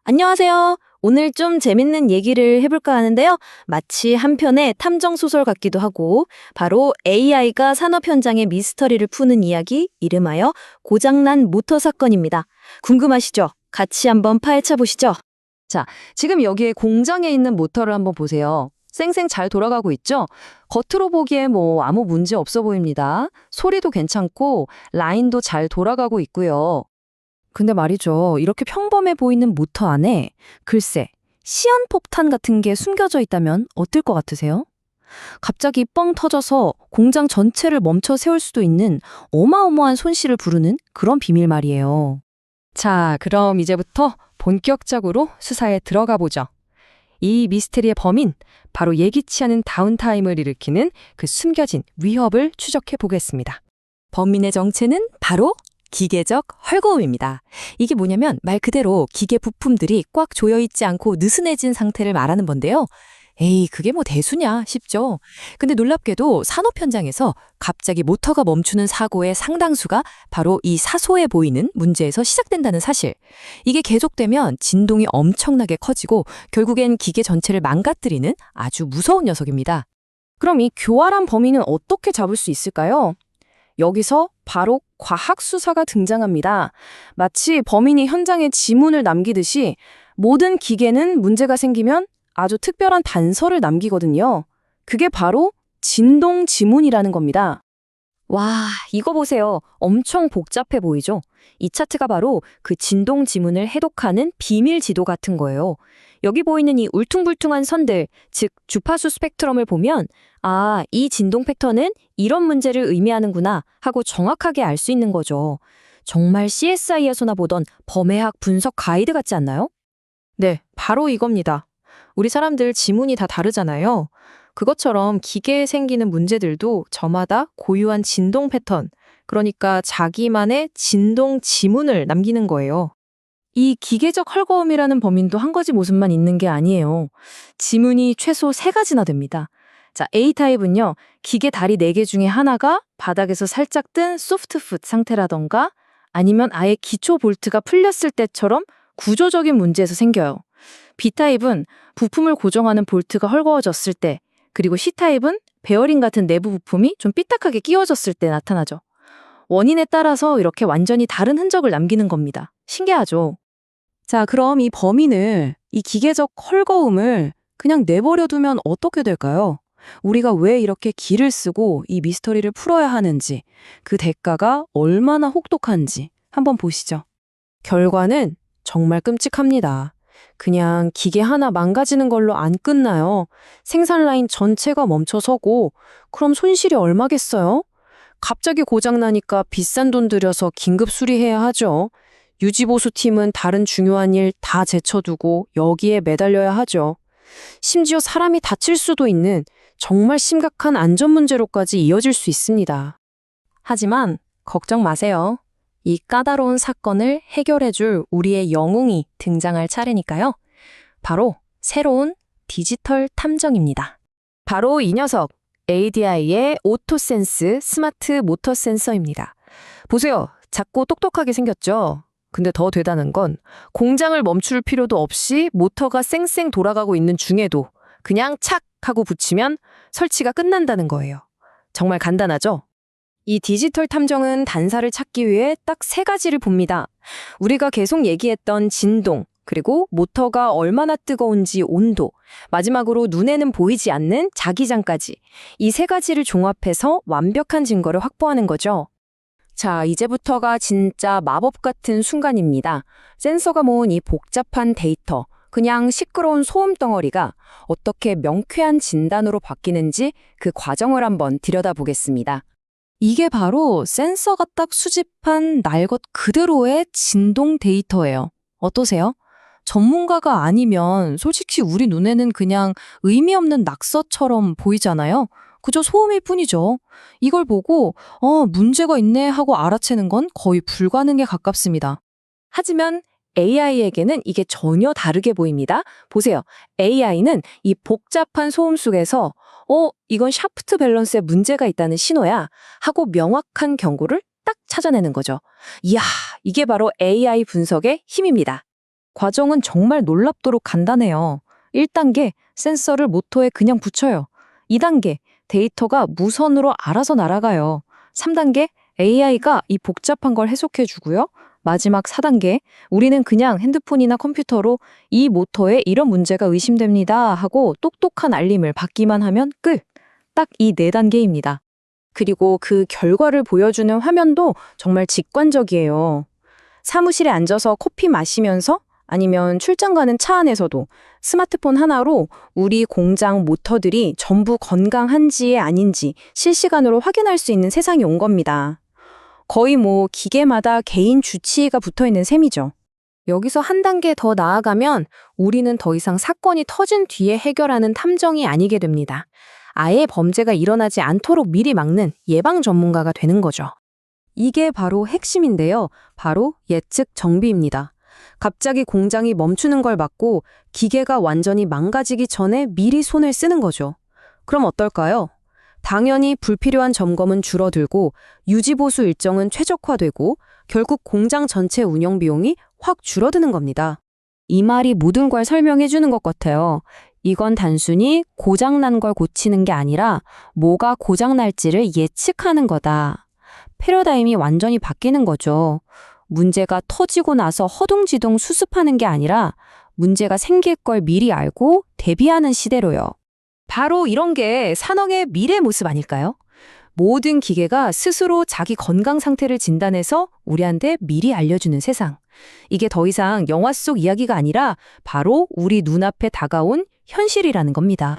안녕하세요. 오늘 좀 재밌는 얘기를 해볼까 하는데요. 마치 한 편의 탐정소설 같기도 하고, 바로 AI가 산업 현장의 미스터리를 푸는 이야기, 이름하여 고장난 모터 사건입니다. 궁금하시죠? 같이 한번 파헤쳐 보시죠. 자, 지금 여기에 공장에 있는 모터를 한번 보세요. 쌩쌩 잘 돌아가고 있죠? 겉으로 보기에 뭐 아무 문제 없어 보입니다. 소리도 괜찮고 라인도 잘 돌아가고 있고요. 근데 말이죠. 이렇게 평범해 보이는 모터 안에 글쎄, 시한폭탄 같은 게 숨겨져 있다면 어떨 것 같으세요? 갑자기 뻥 터져서 공장 전체를 멈춰 세울 수도 있는 어마어마한 손실을 부르는 그런 비밀 말이에요. 자, 그럼 이제부터 본격적으로 수사에 들어가 보죠. 이 미스테리의 범인, 바로 예기치 않은 다운타임을 일으키는 그 숨겨진 위협을 추적해 보겠습니다. 범인의 정체는 바로 기계적 헐거움입니다. 이게 뭐냐면 말 그대로 기계 부품들이 꽉 조여 있지 않고 느슨해진 상태를 말하는 건데요. 에이, 그게 뭐 대수냐 싶죠. 근데 놀랍게도 산업 현장에서 갑자기 모터가 멈추는 사고의 상당수가 바로 이 사소해 보이는 문제에서 시작된다는 사실. 이게 계속되면 진동이 엄청나게 커지고 결국엔 기계 전체를 망가뜨리는 아주 무서운 녀석입니다. 그럼 이 교활한 범인은 어떻게 잡을 수 있을까요? 여기서 바로 과학 수사가 등장합니다. 마치 범인이 현장에 지문을 남기듯이 모든 기계는 문제가 생기면 아주 특별한 단서를 남기거든요. 그게 바로 진동 지문이라는 겁니다. 와, 이거 보세요. 엄청 복잡해 보이죠? 이 차트가 바로 그 진동 지문을 해독하는 비밀 지도 같은 거예요. 여기 보이는 이 울퉁불퉁한 선들, 즉 주파수 스펙트럼을 보면 아, 이 진동 패턴은 이런 문제를 의미하는구나 하고 정확하게 알 수 있는 거죠. 정말 CSI에서나 보던 범해학 분석 가이드 같지 않나요? 네, 바로 이겁니다. 우리 사람들 지문이 다 다르잖아요. 그것처럼 기계에 생기는 문제들도 저마다 고유한 진동 패턴, 그러니까 자기만의 진동 지문을 남기는 거예요. 이 기계적 헐거움이라는 범인도 한 가지 모습만 있는 게 아니에요. 지문이 최소 3가지나 됩니다. 자, A타입은요, 기계 다리 4개 중에 하나가 바닥에서 살짝 뜬 소프트풋 상태라던가 아니면 아예 기초 볼트가 풀렸을 때처럼 구조적인 문제에서 생겨요. B타입은 부품을 고정하는 볼트가 헐거워졌을 때, 그리고 C타입은 베어링 같은 내부 부품이 좀 삐딱하게 끼워졌을 때 나타나죠. 원인에 따라서 이렇게 완전히 다른 흔적을 남기는 겁니다. 신기하죠? 자, 그럼 이 범인을, 이 기계적 헐거움을 그냥 내버려 두면 어떻게 될까요? 우리가 왜 이렇게 기를 쓰고 이 미스터리를 풀어야 하는지, 그 대가가 얼마나 혹독한지 한번 보시죠. 결과는 정말 끔찍합니다. 그냥 기계 하나 망가지는 걸로 안 끝나요. 생산 라인 전체가 멈춰서고 그럼 손실이 얼마겠어요? 갑자기 고장나니까 비싼 돈 들여서 긴급 수리해야 하죠. 유지보수팀은 다른 중요한 일 다 제쳐두고 여기에 매달려야 하죠. 심지어 사람이 다칠 수도 있는 정말 심각한 안전 문제로까지 이어질 수 있습니다. 하지만 걱정 마세요. 이 까다로운 사건을 해결해줄 우리의 영웅이 등장할 차례니까요. 바로 새로운 디지털 탐정입니다. 바로 이 녀석, ADI의 오토센스 스마트 모터 센서입니다. 보세요. 작고 똑똑하게 생겼죠? 근데 더 대단한 건 공장을 멈출 필요도 없이 모터가 쌩쌩 돌아가고 있는 중에도 그냥 착 하고 붙이면 설치가 끝난다는 거예요. 정말 간단하죠? 이 디지털 탐정은 단서를 찾기 위해 딱 3가지를 봅니다. 우리가 계속 얘기했던 진동, 그리고 모터가 얼마나 뜨거운지 온도, 마지막으로 눈에는 보이지 않는 자기장까지 이 3가지를 종합해서 완벽한 증거를 확보하는 거죠. 자, 이제부터가 진짜 마법 같은 순간입니다. 센서가 모은 이 복잡한 데이터, 그냥 시끄러운 소음 덩어리가 어떻게 명쾌한 진단으로 바뀌는지 그 과정을 한번 들여다보겠습니다. 이게 바로 센서가 딱 수집한 날 것 그대로의 진동 데이터예요. 어떠세요? 전문가가 아니면 솔직히 우리 눈에는 그냥 의미 없는 낙서처럼 보이잖아요. 그저 소음일 뿐이죠. 이걸 보고 문제가 있네 하고 알아채는 건 거의 불가능에 가깝습니다. 하지만 AI에게는 이게 전혀 다르게 보입니다. 보세요. AI는 이 복잡한 소음 속에서 이건 샤프트 밸런스에 문제가 있다는 신호야 하고 명확한 경고를 딱 찾아내는 거죠. 이야, 이게 바로 AI 분석의 힘입니다. 과정은 정말 놀랍도록 간단해요. 1단계, 센서를 모터에 그냥 붙여요. 2단계, 데이터가 무선으로 알아서 날아가요. 3단계, AI가 이 복잡한 걸 해석해 주고요. 마지막 4단계, 우리는 그냥 핸드폰이나 컴퓨터로 이 모터에 이런 문제가 의심됩니다 하고 똑똑한 알림을 받기만 하면 끝. 딱 이 4단계입니다. 그리고 그 결과를 보여주는 화면도 정말 직관적이에요. 사무실에 앉아서 커피 마시면서 아니면 출장 가는 차 안에서도 스마트폰 하나로 우리 공장 모터들이 전부 건강한지 아닌지 실시간으로 확인할 수 있는 세상이 온 겁니다. 거의 기계마다 개인 주치의가 붙어 있는 셈이죠. 여기서 한 단계 더 나아가면 우리는 더 이상 사건이 터진 뒤에 해결하는 탐정이 아니게 됩니다. 아예 범죄가 일어나지 않도록 미리 막는 예방 전문가가 되는 거죠. 이게 바로 핵심인데요. 바로 예측 정비입니다. 갑자기 공장이 멈추는 걸 막고 기계가 완전히 망가지기 전에 미리 손을 쓰는 거죠. 그럼 어떨까요? 당연히 불필요한 점검은 줄어들고 유지보수 일정은 최적화되고 결국 공장 전체 운영 비용이 확 줄어드는 겁니다. 이 말이 모든 걸 설명해 주는 것 같아요. 이건 단순히 고장난 걸 고치는 게 아니라 뭐가 고장날지를 예측하는 거다. 패러다임이 완전히 바뀌는 거죠. 문제가 터지고 나서 허둥지둥 수습하는 게 아니라 문제가 생길 걸 미리 알고 대비하는 시대로요. 바로 이런 게 산업의 미래 모습 아닐까요? 모든 기계가 스스로 자기 건강 상태를 진단해서 우리한테 미리 알려주는 세상. 이게 더 이상 영화 속 이야기가 아니라 바로 우리 눈앞에 다가온 현실이라는 겁니다.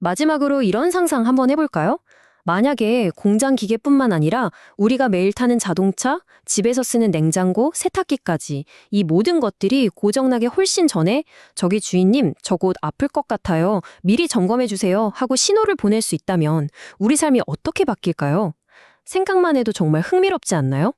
마지막으로 이런 상상 한번 해볼까요? 만약에 공장 기계뿐만 아니라 우리가 매일 타는 자동차, 집에서 쓰는 냉장고, 세탁기까지 이 모든 것들이 고장나기 훨씬 전에 저기 주인님, 저 곧 아플 것 같아요. 미리 점검해 주세요 하고 신호를 보낼 수 있다면 우리 삶이 어떻게 바뀔까요? 생각만 해도 정말 흥미롭지 않나요?